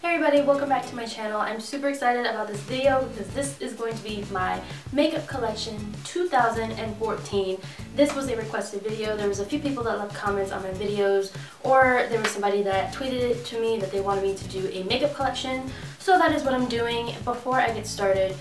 Hey everybody, welcome back to my channel. I'm super excited about this video because this is going to be my makeup collection 2014. This was a requested video. There was a few people that left comments on my videos, or there was somebody that tweeted it to me that they wanted me to do a makeup collection. So that is what I'm doing. Before I get started,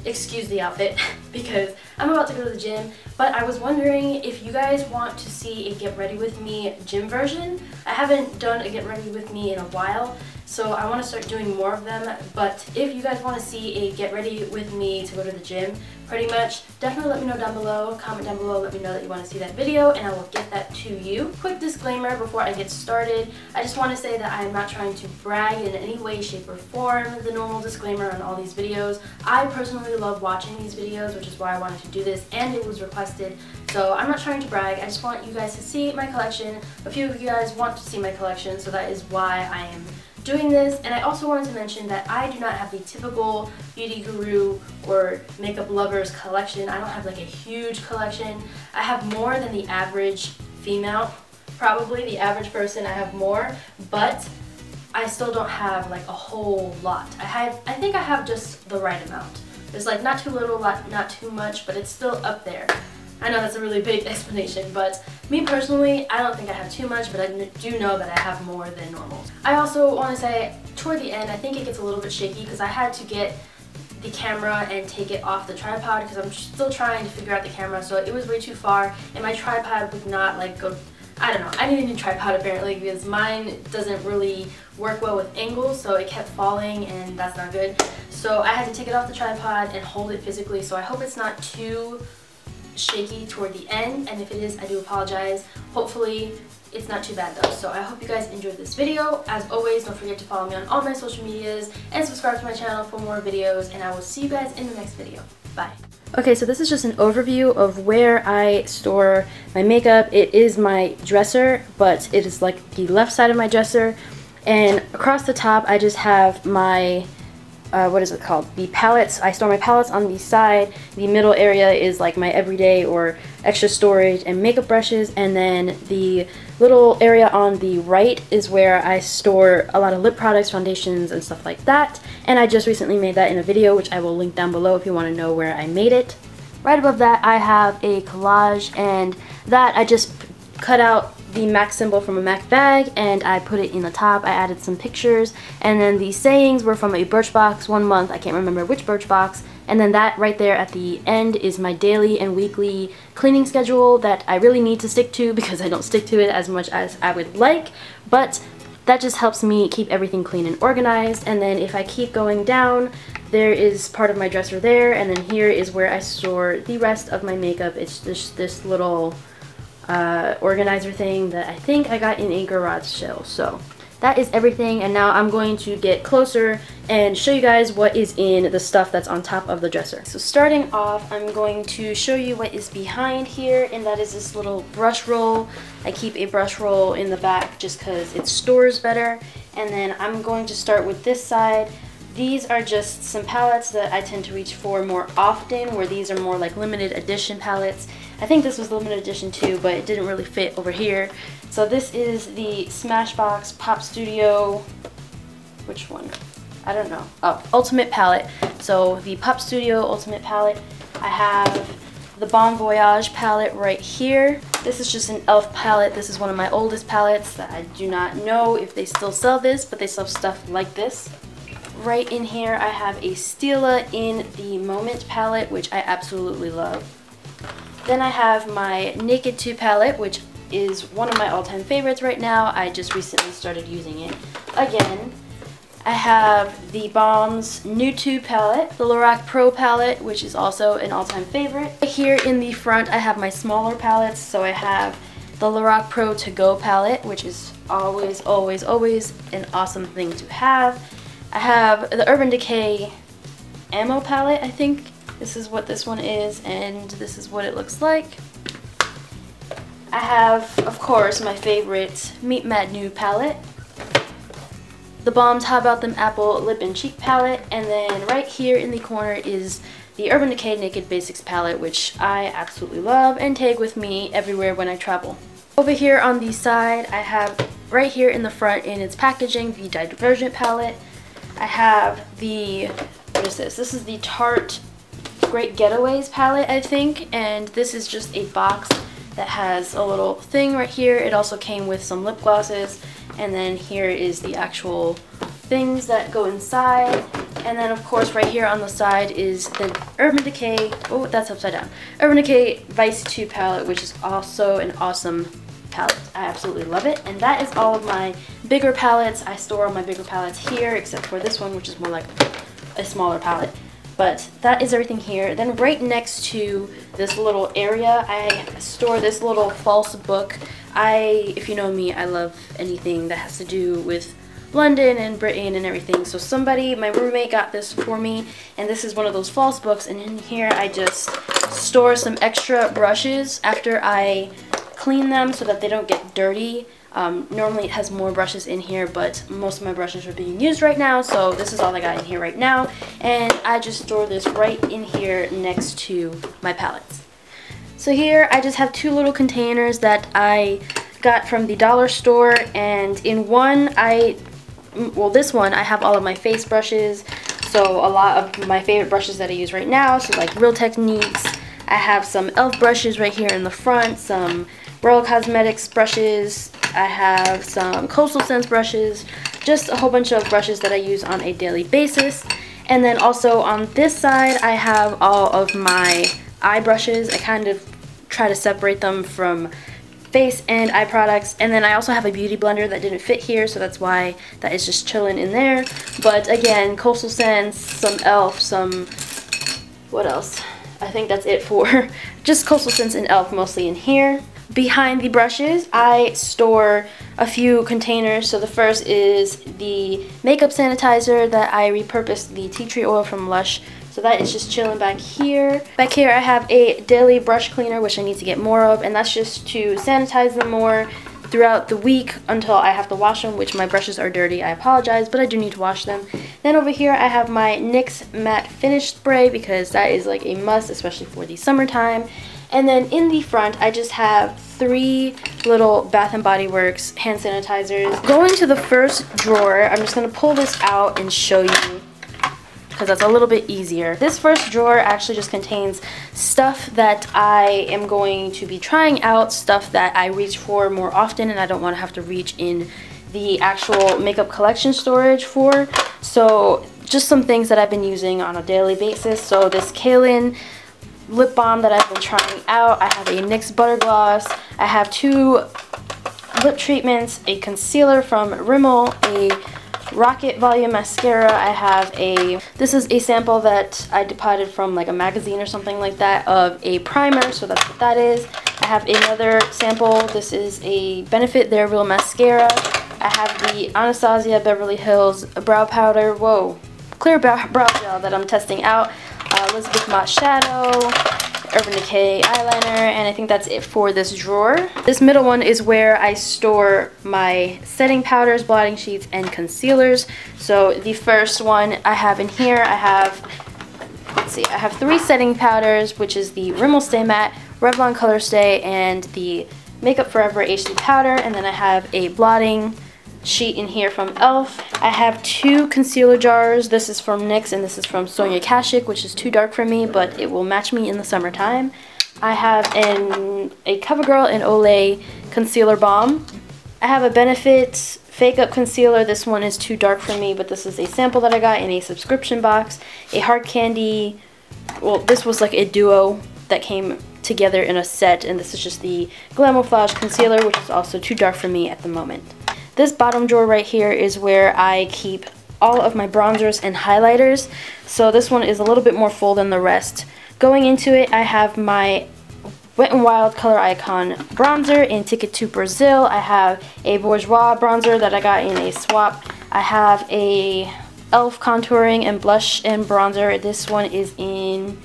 excuse the outfit because I'm about to go to the gym, but I was wondering if you guys want to see a get ready with me gym version. I haven't done a get ready with me in a while, so I want to start doing more of them. But if you guys want to see a get ready with me to go to the gym, pretty much, definitely let me know down below. Comment down below, let me know that you want to see that video, and I will get that to you. Quick disclaimer before I get started, I just want to say that I am not trying to brag in any way, shape, or form. The normal disclaimer on all these videos. I personally love watching these videos, which is why I wanted to do this, and it was requested. So I'm not trying to brag, I just want you guys to see my collection. A few of you guys want to see my collection, so that is why I am doing this. And I also wanted to mention that I do not have the typical beauty guru or makeup lovers collection. I don't have like a huge collection. I have more than the average female, probably the average person. I have more, but I still don't have like a whole lot. I think I have just the right amount. There's like not too little, not too much, but it's still up there. I know that's a really big explanation, but me personally, I don't think I have too much, but I do know that I have more than normal. I also want to say, toward the end, I think it gets a little bit shaky because I had to get the camera and take it off the tripod because I'm still trying to figure out the camera, so it was way too far, and my tripod would not like go, I don't know, I need a new tripod apparently because mine doesn't really work well with angles, so it kept falling and that's not good. So I had to take it off the tripod and hold it physically, so I hope it's not too shaky toward the end, and if it is, I do apologize. Hopefully it's not too bad though. So I hope you guys enjoyed this video. As always, don't forget to follow me on all my social medias and subscribe to my channel for more videos, and I will see you guys in the next video. Bye. Okay, so this is just an overview of where I store my makeup. It is my dresser, but it is like the left side of my dresser, and across the top I just have my what is it called? The palettes. I store my palettes on the side. The middle area is like my everyday or extra storage and makeup brushes, and then the little area on the right is where I store a lot of lip products, foundations, and stuff like that. And I just recently made that in a video, which I will link down below if you want to know where I made it. Right above that I have a collage, and that I just cut out the MAC symbol from a MAC bag and I put it in the top. I added some pictures, and then the sayings were from a Birchbox 1 month. I can't remember which Birchbox. And then that right there at the end is my daily and weekly cleaning schedule that I really need to stick to because I don't stick to it as much as I would like, but that just helps me keep everything clean and organized. And then if I keep going down, there is part of my dresser there, and then here is where I store the rest of my makeup. It's just this little organizer thing that I think I got in a garage sale. So that is everything, and now I'm going to get closer and show you guys what is in the stuff that's on top of the dresser. So starting off, I'm going to show you what is behind here, and that is this little brush roll. I keep a brush roll in the back just because it stores better. And then I'm going to start with this side. These are just some palettes that I tend to reach for more often, where these are more like limited edition palettes. I think this was limited edition too, but it didn't really fit over here. So this is the Smashbox Pop Studio, which one? I don't know. Oh, Ultimate Palette. So the Pop Studio Ultimate Palette. I have the Bon Voyage palette right here. This is just an e.l.f. palette. This is one of my oldest palettes that I do not know if they still sell this, but they sell stuff like this. Right in here I have a Stila in the Moment palette, which I absolutely love. Then I have my Naked 2 palette, which is one of my all-time favorites right now. I just recently started using it again. I have the Balm's New 2 palette, the Lorac Pro palette, which is also an all-time favorite. Here in the front I have my smaller palettes, so I have the Lorac Pro To Go palette, which is always, always, always an awesome thing to have. I have the Urban Decay Ammo palette, I think. This is what this one is, and this is what it looks like. I have, of course, my favorite Meet Matte Nude palette. The Balm's How About Them Apple Lip and Cheek palette, and then right here in the corner is the Urban Decay Naked Basics palette, which I absolutely love and take with me everywhere when I travel. Over here on the side, I have right here in the front in its packaging, the Divergent palette. I have the, what is this? This is the Tarte Great Getaways palette, I think, and this is just a box that has a little thing right here. It also came with some lip glosses, and then here is the actual things that go inside. And then of course right here on the side is the Urban Decay, oh that's upside down, Urban Decay Vice 2 palette, which is also an awesome palette. I absolutely love it. And that is all of my bigger palettes. I store all my bigger palettes here except for this one, which is more like a smaller palette. But that is everything here. Then right next to this little area, I store this little false book. If you know me, I love anything that has to do with London and Britain and everything. So my roommate got this for me, and this is one of those false books. And in here I just store some extra brushes after I clean them so that they don't get dirty. Normally it has more brushes in here, but most of my brushes are being used right now, so this is all I got in here right now. And I just store this right in here next to my palettes. So here I just have two little containers that I got from the dollar store, and in one this one I have all of my face brushes, so a lot of my favorite brushes that I use right now, so like Real Techniques. I have some e.l.f. brushes right here in the front, some Royal Cosmetics brushes, I have some Coastal Scents brushes, just a whole bunch of brushes that I use on a daily basis. And then also on this side I have all of my eye brushes. I kind of try to separate them from face and eye products. And then I also have a beauty blender that didn't fit here, so that's why that is just chilling in there. But again, Coastal Scents, some e.l.f., some, what else? I think that's it for just Coastal Scents and e.l.f. mostly in here. Behind the brushes, I store a few containers. So the first is the makeup sanitizer that I repurposed the tea tree oil from Lush. So that is just chilling back here. Back here I have a daily brush cleaner, which I need to get more of, and that's just to sanitize them more throughout the week until I have to wash them, which my brushes are dirty. I apologize, but I do need to wash them. Then over here I have my NYX Matte Finish Spray, because that is like a must, especially for the summertime. And then in the front, I just have 3 little Bath & Body Works hand sanitizers. Going to the first drawer, I'm just going to pull this out and show you, because that's a little bit easier. This first drawer actually just contains stuff that I am going to be trying out, stuff that I reach for more often and I don't want to have to reach in the actual makeup collection storage for. So just some things that I've been using on a daily basis. So this Kaylin lip balm that I've been trying out. I have a NYX butter gloss. I have 2 lip treatments, a concealer from Rimmel, a Rocket Volume mascara. I have this is a sample that I deposited from like a magazine or something like that of a primer, so that's what that is. I have another sample. This is a Benefit They're Real mascara. I have the Anastasia Beverly Hills brow powder, clear brow gel that I'm testing out. Elizabeth Mott Shadow, Urban Decay eyeliner, and I think that's it for this drawer. This middle one is where I store my setting powders, blotting sheets, and concealers. So the first one I have in here, I have 3 setting powders, which is the Rimmel Stay Matte, Revlon Color Stay, and the Makeup Forever HD powder. And then I have a blotting sheet in here from e.l.f. I have 2 concealer jars. This is from NYX and this is from Sonia Kashuk, which is too dark for me, but it will match me in the summertime. I have a CoverGirl and Olay concealer balm. I have a Benefit Fake Up concealer. This one is too dark for me, but this is a sample that I got in a subscription box. A Hard Candy, this was like a duo that came together in a set, and this is just the Glamouflage concealer, which is also too dark for me at the moment. This bottom drawer right here is where I keep all of my bronzers and highlighters. So this one is a little bit more full than the rest. Going into it, I have my Wet n Wild Color Icon bronzer in Ticket to Brazil. I have a Bourjois bronzer that I got in a swap. I have a e.l.f. contouring and blush and bronzer. This one is in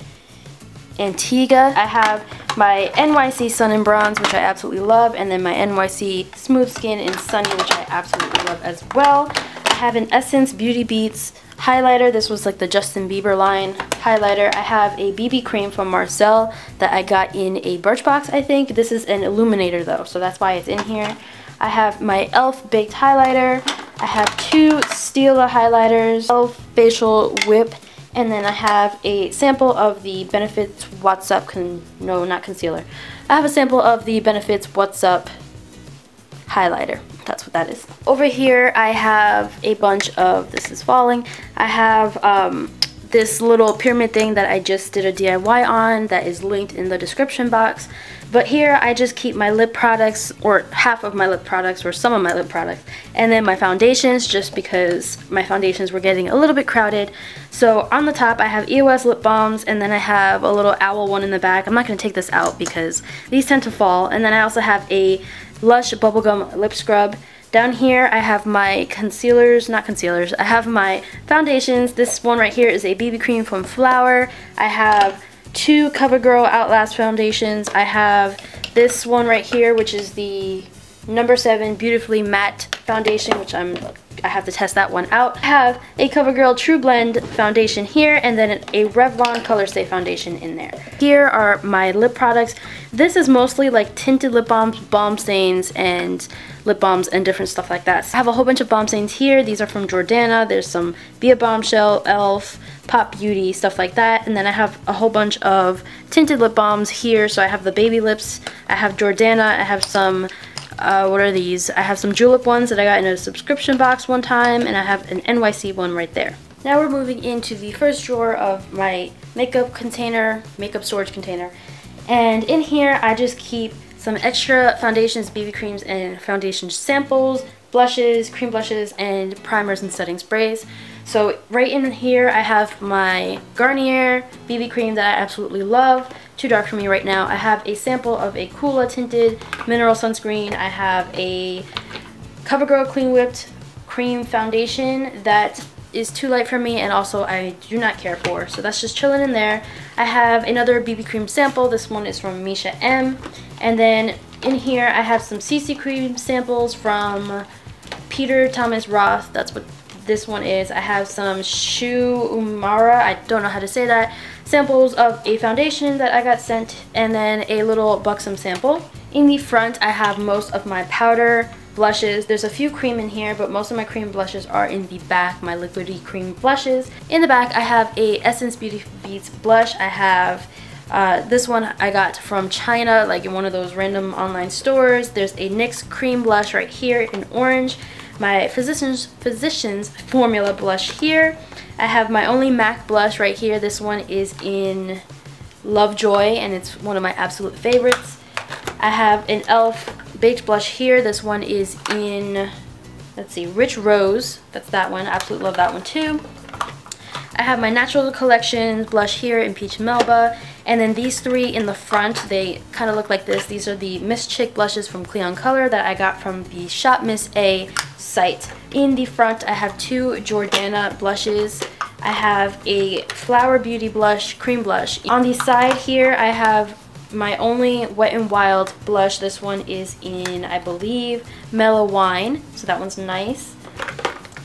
Antigua. I have my NYC Sun and Bronze, which I absolutely love, and then my NYC Smooth Skin in Sunny, which I absolutely love as well. I have an Essence Beauty Beats highlighter. This was like the Justin Bieber line highlighter. I have a BB cream from Marcel that I got in a Birchbox, I think. This is an illuminator though, so that's why it's in here. I have my e.l.f. Baked Highlighter. I have 2 Stila highlighters, e.l.f. Facial Whip, and then I have a sample of the Benefits What's Up, no, not concealer. I have a sample of the Benefits What's Up highlighter. That's what that is. Over here I have a bunch of, this is falling, I have this little pyramid thing that I just did a DIY on that is linked in the description box. But here I just keep my lip products, or half of my lip products, or some of my lip products, and then my foundations, just because my foundations were getting a little bit crowded. So on the top I have EOS lip balms, and then I have a little owl one in the back. I'm not going to take this out because these tend to fall. And then I also have a Lush Bubblegum Lip Scrub. Down here I have my concealers, not concealers, I have my foundations. This one right here is a BB cream from Flower. I have 2 CoverGirl Outlast foundations. I have this one right here, which is the number 7 Beautifully Matte foundation, which I have to test that one out. I have a CoverGirl True Blend foundation here, and then a Revlon Color Stay foundation in there. Here are my lip products. This is mostly like tinted lip balms, balm stains, and lip balms and different stuff like that. So I have a whole bunch of balm stains here. These are from Jordana. There's some Be a Bombshell, e.l.f., Pop Beauty, stuff like that. And then I have a whole bunch of tinted lip balms here. So I have the Baby Lips, I have Jordana, I have some what are these? I have some Julep ones that I got in a subscription box one time, and I have an NYC one right there. Now we're moving into the first drawer of my makeup container, makeup storage container. And in here I just keep some extra foundations, BB creams, and foundation samples, blushes, cream blushes, and primers and setting sprays. So right in here I have my Garnier BB cream that I absolutely love. Too dark for me right now. I have a sample of a Coola tinted mineral sunscreen. I have a CoverGirl Clean Whipped cream foundation that is too light for me, and also I do not care for, so that's just chilling in there. I have another BB cream sample. This one is from Misha M. And then in here I have some CC cream samples from Peter Thomas Roth. That's what this one is. I have some Shu Umara, I don't know how to say that, samples of a foundation that I got sent, and then a little Buxom sample. In the front I have most of my powder, blushes. There's a few cream in here, but most of my cream blushes are in the back, my liquidy cream blushes. In the back I have a Essence Beauty Beats blush. I have this one I got from China, like in one of those random online stores. There's a NYX cream blush right here in orange. My Physicians Formula blush here. I have my only MAC blush right here. This one is in Lovejoy, and it's one of my absolute favorites. I have an e.l.f. baked blush here. This one is in, let's see, Rich Rose. That's that one. I absolutely love that one too. I have my Natural Collection blush here in Peach Melba. And then these 3 in the front, they kind of look like this. These are the Miss Chick blushes from Cleon Color that I got from the Shop Miss A site. In the front, I have 2 Jordana blushes. I have a Flower Beauty blush, cream blush. On the side here, I have my only Wet n Wild blush. This one is in, I believe, Mellow Wine. So that one's nice.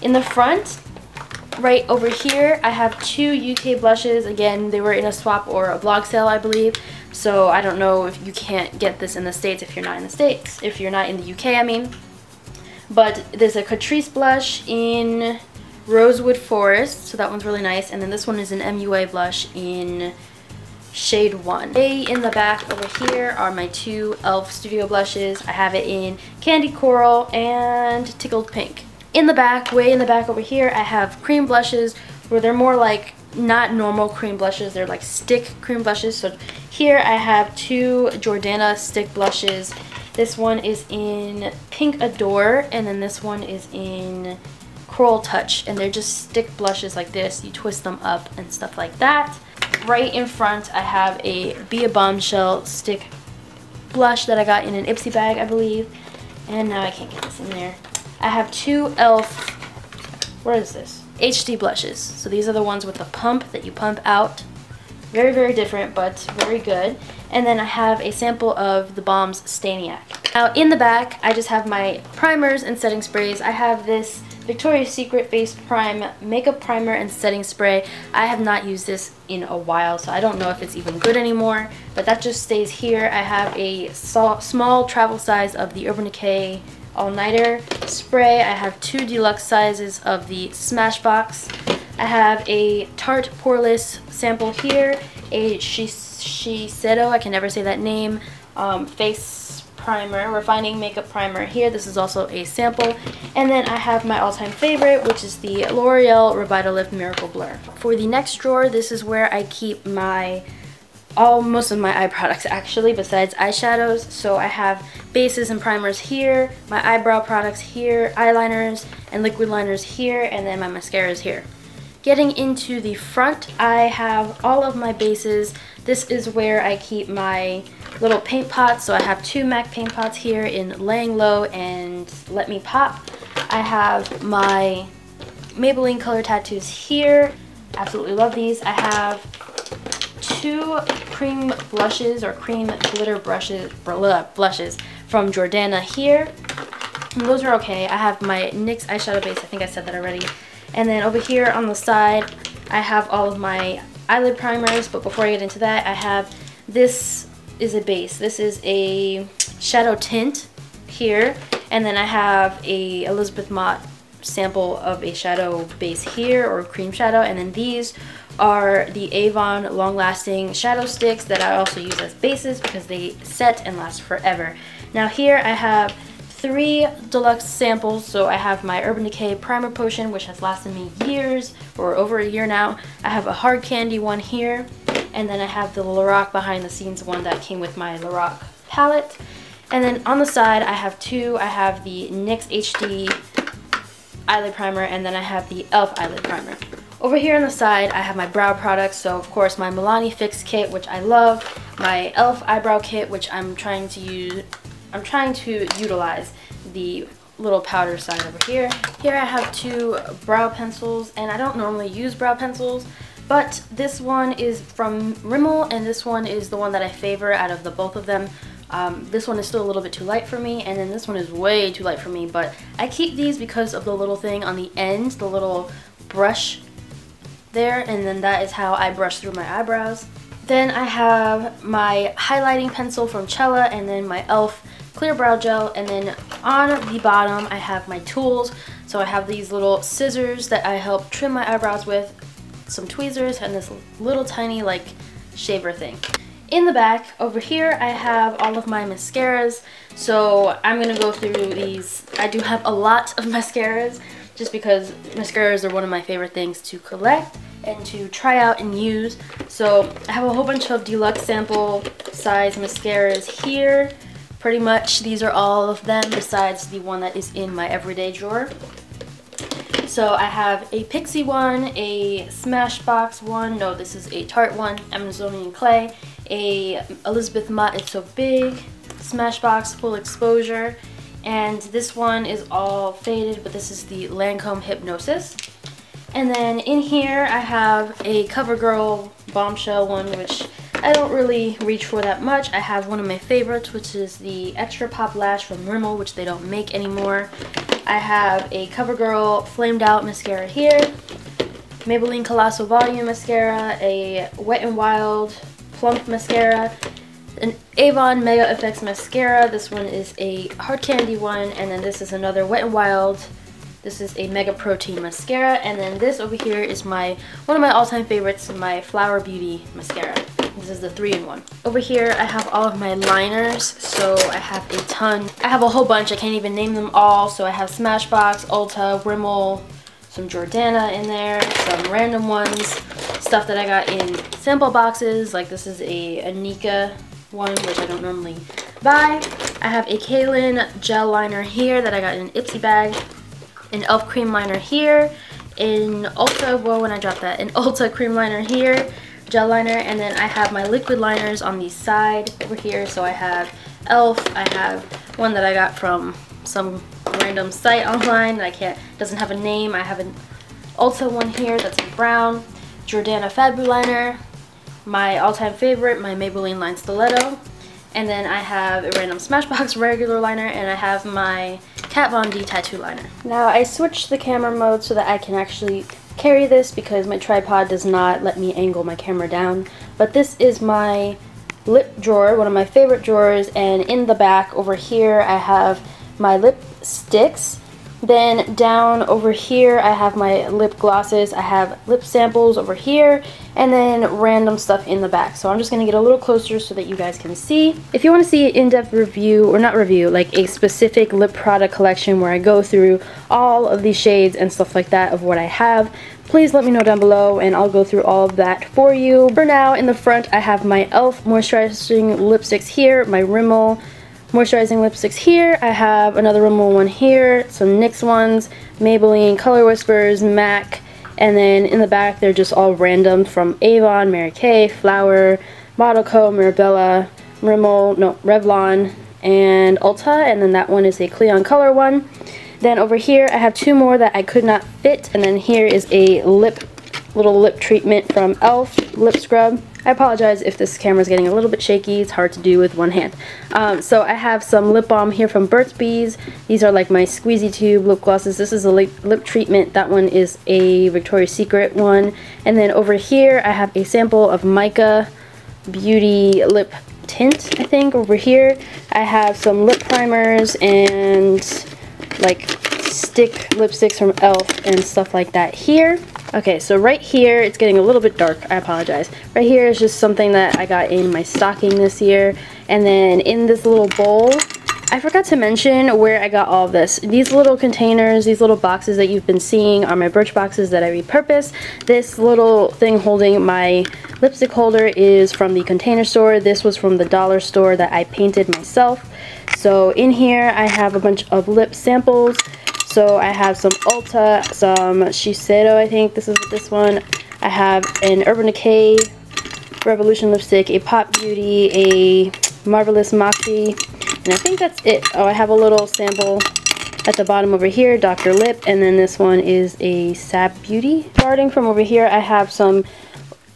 In the front, right over here, I have 2 UK blushes. Again, they were in a swap or a blog sale, I believe. So I don't know if you can't get this in the States if you're not in the States. If you're not in the UK, I mean. But there's a Catrice blush in Rosewood Forest. So that one's really nice. And then this one is an MUA blush in Shade 1. Way in the back over here are my 2 e.l.f. Studio blushes. I have it in Candy Coral and Tickled Pink. In the back, way in the back over here, I have cream blushes where they're more like not normal cream blushes. They're like stick cream blushes. So here I have 2 Jordana stick blushes. This one is in Pink Adore, and then this one is in Coral Touch. And they're just stick blushes like this. You twist them up and stuff like that. Right in front, I have a Be a Bombshell stick blush that I got in an Ipsy bag, I believe. And now I can't get this in there. I have 2 e.l.f. What is this? HD blushes. So these are the ones with the pump that you pump out. Very, very different, but very good. And then I have a sample of the Balm's Staniac. Now in the back, I just have my primers and setting sprays. I have this Victoria's Secret Face Prime Makeup Primer and Setting Spray. I have not used this in a while, so I don't know if it's even good anymore, but that just stays here. I have a small travel size of the Urban Decay all-nighter spray. I have 2 deluxe sizes of the Smashbox. I have a Tarte Poreless sample here, a Shiseido, I can never say that name, face primer, refining makeup primer here. This is also a sample. And then I have my all-time favorite, which is the L'Oreal Revitalift Miracle Blur. For the next drawer, this is where I keep most of my eye products actually, besides eyeshadows. So I have bases and primers here, my eyebrow products here, eyeliners and liquid liners here, and then my mascaras here. Getting into the front, I have all of my bases. This is where I keep my little paint pots. So I have 2 MAC paint pots here in Laying Low and Let Me Pop. I have my Maybelline color tattoos here. Absolutely love these. I have 2 cream blushes or cream glitter blushes from Jordana here. And those are okay. I have my NYX eyeshadow base. I think I said that already. And then over here on the side, I have all of my eyelid primers. But before I get into that, I have, this is a base. This is a shadow tint here. And then I have a Elizabeth Mott sample of a shadow base here, or cream shadow. And then these are the Avon Long Lasting Shadow Sticks that I also use as bases because they set and last forever. Now here I have 3 deluxe samples. So I have my Urban Decay Primer Potion, which has lasted me years, or over a year now. I have a Hard Candy one here, and then I have the Lorac Behind the Scenes one that came with my Lorac palette. And then on the side I have 2. I have the NYX HD eyelid primer, and then I have the e.l.f. eyelid primer. Over here on the side I have my brow products. So of course my Milani Fix kit, which I love, my e.l.f. eyebrow kit, which I'm trying to utilize the little powder side over here. Here I have 2 brow pencils, and I don't normally use brow pencils, but this one is from Rimmel, and this one is the one that I favor out of the both of them. This one is still a little bit too light for me, and then this one is way too light for me, but I keep these because of the little thing on the end, the little brush there, and then that is how I brush through my eyebrows. Then I have my highlighting pencil from Cella, and then my e.l.f. clear brow gel, and then on the bottom I have my tools. So I have these little scissors that I help trim my eyebrows with, some tweezers, and this little tiny like shaver thing. In the back over here I have all of my mascaras. So I'm gonna go through these. I do have a lot of mascaras just because mascaras are one of my favorite things to collect and to try out and use. So I have a whole bunch of deluxe sample size mascaras here. Pretty much these are all of them besides the one that is in my everyday drawer. So I have a Pixie one, a Smashbox one, no, this is a Tarte one, Amazonian Clay, a Elizabeth Mott It's So Big, Smashbox Full Exposure, and this one is all faded, but this is the Lancome Hypnosis. And then in here I have a CoverGirl Bombshell one, which I don't really reach for that much. I have one of my favorites, which is the Extra Pop Lash from Rimmel, which they don't make anymore. I have a CoverGirl Flamed Out mascara here, Maybelline Colossal Volume mascara, a Wet n Wild Plump mascara, an Avon Mega Effects mascara. This one is a Hard Candy one, and then this is another Wet n Wild. This is a Mega Protein mascara, and then this over here is one of my all-time favorites, my Flower Beauty mascara. This is the 3-in-1. Over here I have all of my liners, so I have a ton. I have a whole bunch, I can't even name them all. So I have Smashbox, Ulta, Rimmel, some Jordana in there, some random ones, stuff that I got in sample boxes, like this is a Anika one, which I don't normally buy. I have a Kaylin gel liner here that I got in an Ipsy bag, an e.l.f. cream liner here, in Ulta, whoa, when I dropped that, an Ulta cream liner here, gel liner, and then I have my liquid liners on the side over here. So I have e.l.f., I have one that I got from some random site online that doesn't have a name. I have an Ulta one here that's in brown, Jordana Fabu liner, my all-time favorite, my Maybelline Line Stiletto, and then I have a random Smashbox regular liner, and I have my Kat Von D tattoo liner. Now I switched the camera mode so that I can actually carry this because my tripod does not let me angle my camera down. But this is my lip drawer, one of my favorite drawers, and in the back over here I have my lipsticks. Then down over here I have my lip glosses, I have lip samples over here, and then random stuff in the back. So I'm just going to get a little closer so that you guys can see. If you want to see an in-depth review, or not review, like a specific lip product collection where I go through all of these shades and stuff like that of what I have, please let me know down below and I'll go through all of that for you. For now, in the front I have my e.l.f. moisturizing lipsticks here, my Rimmel moisturizing lipsticks here, I have another Rimmel one here, some NYX ones, Maybelline, Color Whispers, MAC, and then in the back they're just all random from Avon, Mary Kay, Flower, Model Co, Mirabella, Rimmel, no, Revlon, and Ulta, and then that one is a Cleon Color one. Then over here I have two more that I could not fit, and then here is a little lip treatment from e.l.f. lip scrub. I apologize if this camera is getting a little bit shaky, it's hard to do with one hand. So I have some lip balm here from Birchboxes. These are like my squeezy tube lip glosses. This is a lip treatment, that one is a Victoria's Secret one. And then over here I have a sample of Mica Beauty lip tint, I think. Over here I have some lip primers and like stick lipsticks from e.l.f. and stuff like that here. Okay, so right here, it's getting a little bit dark, I apologize. Right here is just something that I got in my stocking this year. And then in this little bowl, I forgot to mention where I got all of this. These little containers, these little boxes that you've been seeing are my Birchboxes that I repurposed. This little thing holding my lipstick holder is from the Container Store. This was from the dollar store that I painted myself. So in here, I have a bunch of lip samples. So I have some Ulta, some Shiseido, I think this is this one. I have an Urban Decay Revolution lipstick, a Pop Beauty, a Marvelous Moxie, and I think that's it. Oh, I have a little sample at the bottom over here, Dr. Lip, and then this one is a Sab Beauty. Starting from over here, I have some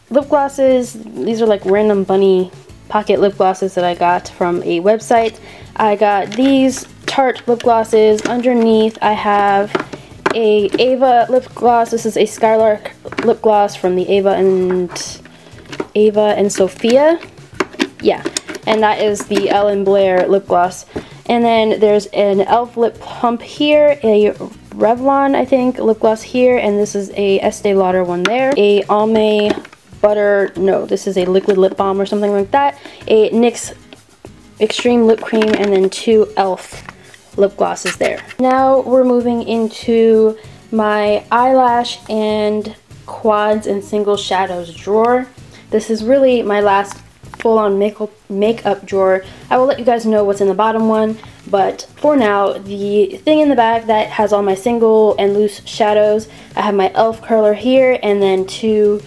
lip glosses. These are like random bunny pocket lip glosses that I got from a website. I got these Tarte lip glosses. Underneath I have a Ava lip gloss. This is a Skylark lip gloss from the Ava and Sophia. Yeah, and that is the Ellen Blair lip gloss. And then there's an e.l.f. lip pump here, a Revlon, I think, lip gloss here, and this is a Estee Lauder one there. A Almay Butter, no, this is a liquid lip balm or something like that. A NYX Extreme Lip Cream, and then two e.l.f. lip glosses there. Now we're moving into my eyelash and quads and single shadows drawer. This is really my last full-on makeup drawer. I will let you guys know what's in the bottom one, but for now, the thing in the back that has all my single and loose shadows, I have my e.l.f. curler here, and then two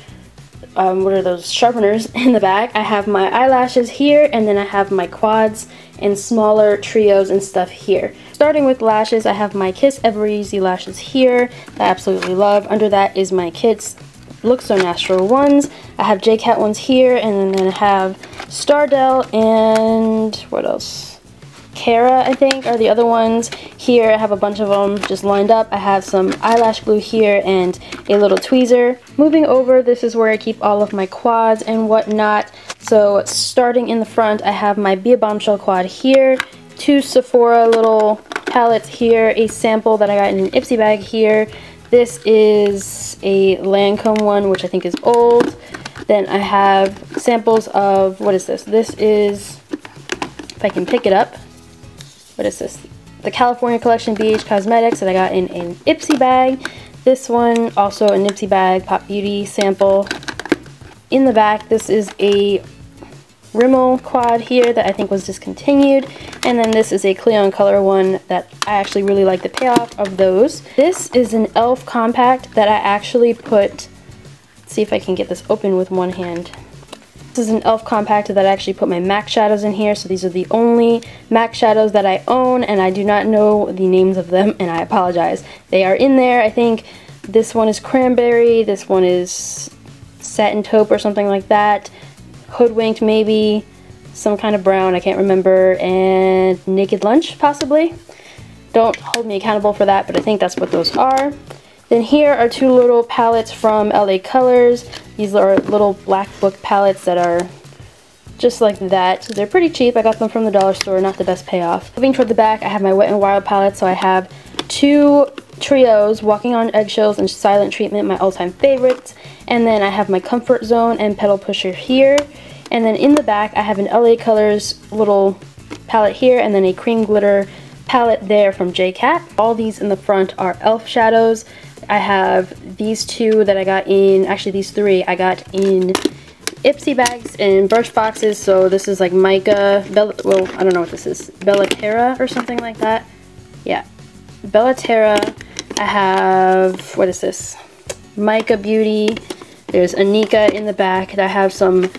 what are those, sharpeners in the back. I have my eyelashes here, and then I have my quads and smaller trios and stuff here. Starting with lashes, I have my Kiss Ever Easy lashes here that I absolutely love. Under that is my Kits Look So Natural ones. I have J-Cat ones here, and then I have Stardell and what else? Cara, I think, are the other ones. Here I have a bunch of them just lined up. I have some eyelash glue here and a little tweezer. Moving over, this is where I keep all of my quads and whatnot. So starting in the front, I have my Be a Bombshell quad here, two Sephora little palettes here, a sample that I got in an Ipsy bag here. This is a Lancome one, which I think is old. Then I have samples of, what is this? This is, if I can pick it up, what is this? The California Collection BH Cosmetics that I got in an Ipsy bag. This one, also an Ipsy bag, Pop Beauty sample. In the back, this is a Rimmel quad here that I think was discontinued. And then this is a Cleon Color one that I actually really like the payoff of those. This is an e.l.f. compact that I actually put, let's see if I can get this open with one hand. This is an e.l.f. compact that I actually put my MAC shadows in here, so these are the only MAC shadows that I own, and I do not know the names of them, and I apologize. They are in there. I think this one is Cranberry, this one is Satin Taupe or something like that, Hoodwinked maybe, some kind of brown, I can't remember, and Naked Lunch possibly. Don't hold me accountable for that, but I think that's what those are. Then here are two little palettes from LA Colors. These are little black book palettes that are just like that. They're pretty cheap. I got them from the dollar store, not the best payoff. Moving toward the back, I have my Wet n Wild palette. So I have 2 trios, Walking on Eggshells and Silent Treatment, my all-time favorites. And then I have my Comfort Zone and Petal Pusher here. And then in the back, I have an LA Colors little palette here, and then a cream glitter palette there from JCat. All these in the front are e.l.f. shadows. I have these 2 that I got in, actually these 3 I got in Ipsy bags and Birchboxes. So this is like mica, well, I don't know what this is, Bellaterra or something like that. Yeah, Bellaterra. I have, what is this? Mica Beauty. There's Anika in the back. I have some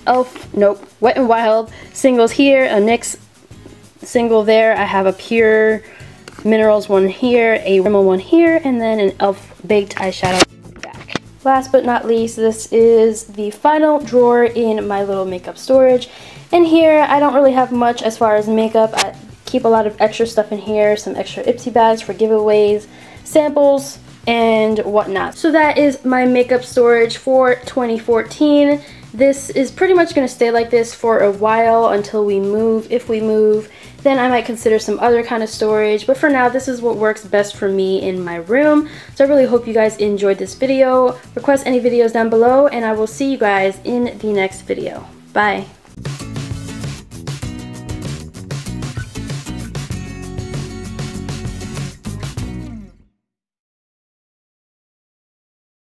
Wet n Wild singles here, a NYX single there. I have a Pure Minerals one here, a Rimmel one here, and then an e.l.f. baked eyeshadow in the back. Last but not least, this is the final drawer in my little makeup storage. In here, I don't really have much as far as makeup. I keep a lot of extra stuff in here, some extra Ipsy bags for giveaways, samples, and whatnot. So that is my makeup storage for 2014. This is pretty much going to stay like this for a while until we move. If we move, then I might consider some other kind of storage. But for now, this is what works best for me in my room. So I really hope you guys enjoyed this video. Request any videos down below, and I will see you guys in the next video. Bye.